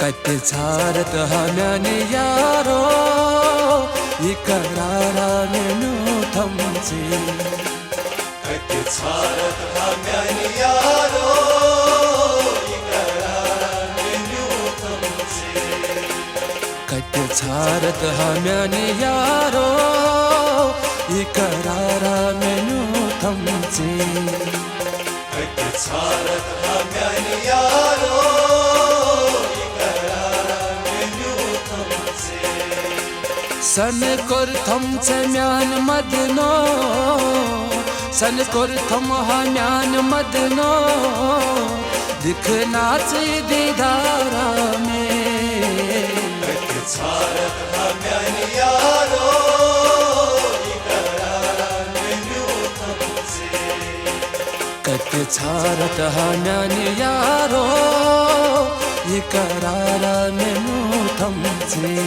कत छारत हम्याने यारो इकरारा मेनू थमचे कत छारत हम्याने यारो इकरारा मेनू थमचे कत छारत हम्याने यारो इकरारा मेनू थमचे कत छारत हम्याने यारो सन कोर थम म्यान मदनो सन कोर थम म्यान मदनो दिखना दीदारा में कत छारत हम्याने यारो इकरारा मेनू थमचे कत छारत हम्याने यारो इकरारा मेनू थमचे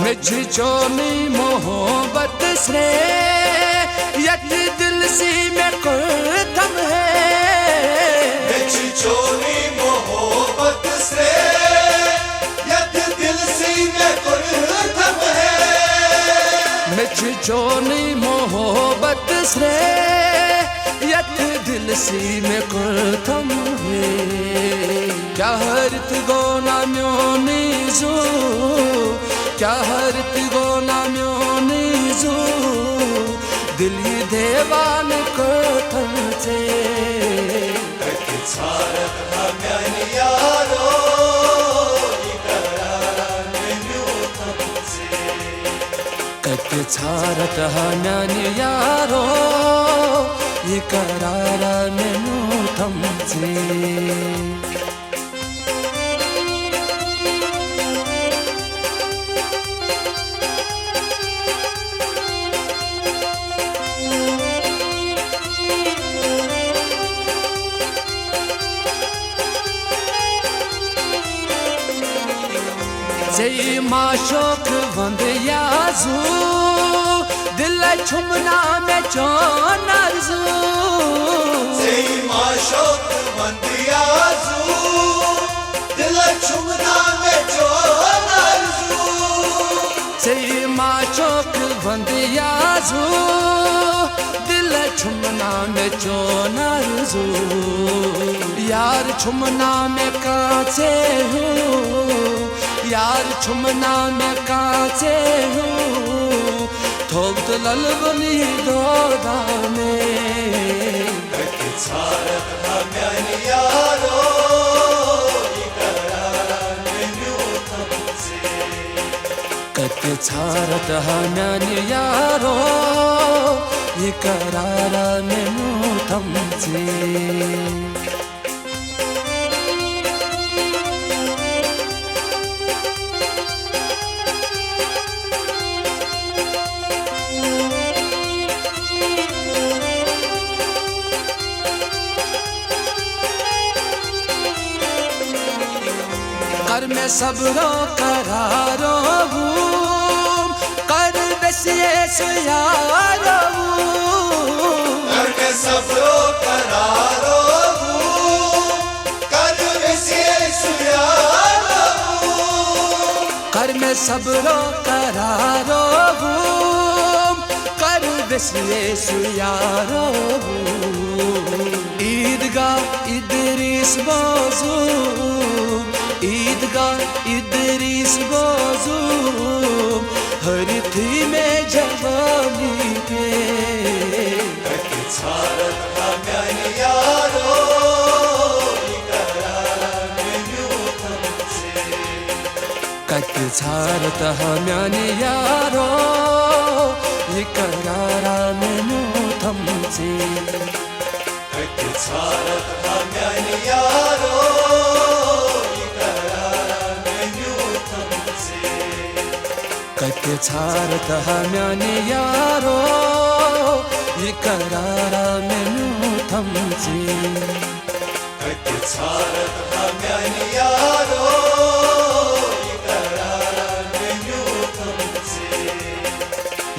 मुझ जोनी मोहब्बत से यत दिल सी में कुर्तम है मुझ जोनी मोहब्बत से यत दिल सी में कुर्तम है मुझ जोनी मोहब्बत से यत दिल सी में कुर्तम है क्या हरत गोना म्योनी जो क्या हरत गोना म्योनी जो दिल ये देवान को थमचे कत छारत हम्याने यारो इकरारा मेनू थमचे कत छारत हम्याने यारो इकरारा मेनू थमचे जय माशोक वंद याजू दिल छुमना में चोन अर्जू जय माशोक वंद याजू दिल छुमना में चोन अर्जू जय माशोक वंद याजू दिल छुमना में चोन अर्जू यार छुमना में काचे हूँ यार छुमना में काचे हूँ थोक ललबनी दोदा में कत छारत हम्याने यारो इकरारा मेनू थमचे कत छारत हम्याने यारो इकरारा मेनू थमचे कर मैं सबरो करारो हूँ कर बसिए सुयारो कर मैं सबरो करारो हूँ कर बसिए सुयारो कर मैं सबरो करारो हूँ कर बसिए सुयारो ईदगाह इदरीस बाजू ईदगाह इदरीस बाजू हर थी में जवानी पे कत छारत हम्याने यारो इकरारा मेनू थमचे कत छारत हम्याने यारो इकरारा मेनू थमचे कत छारत हम्याने यारो इकरारा मेनू थमचे कत छारत हम्याने यारो इकरारा मेनू थमचे कति छारत हमारे यारो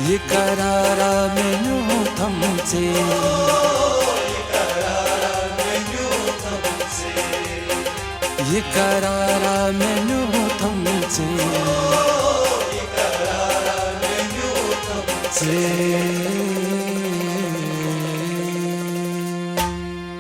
ये करारा मेन्यू तुमसे ये करारा मेन्यू तुमसे ये करारा मेन्यू तुमसे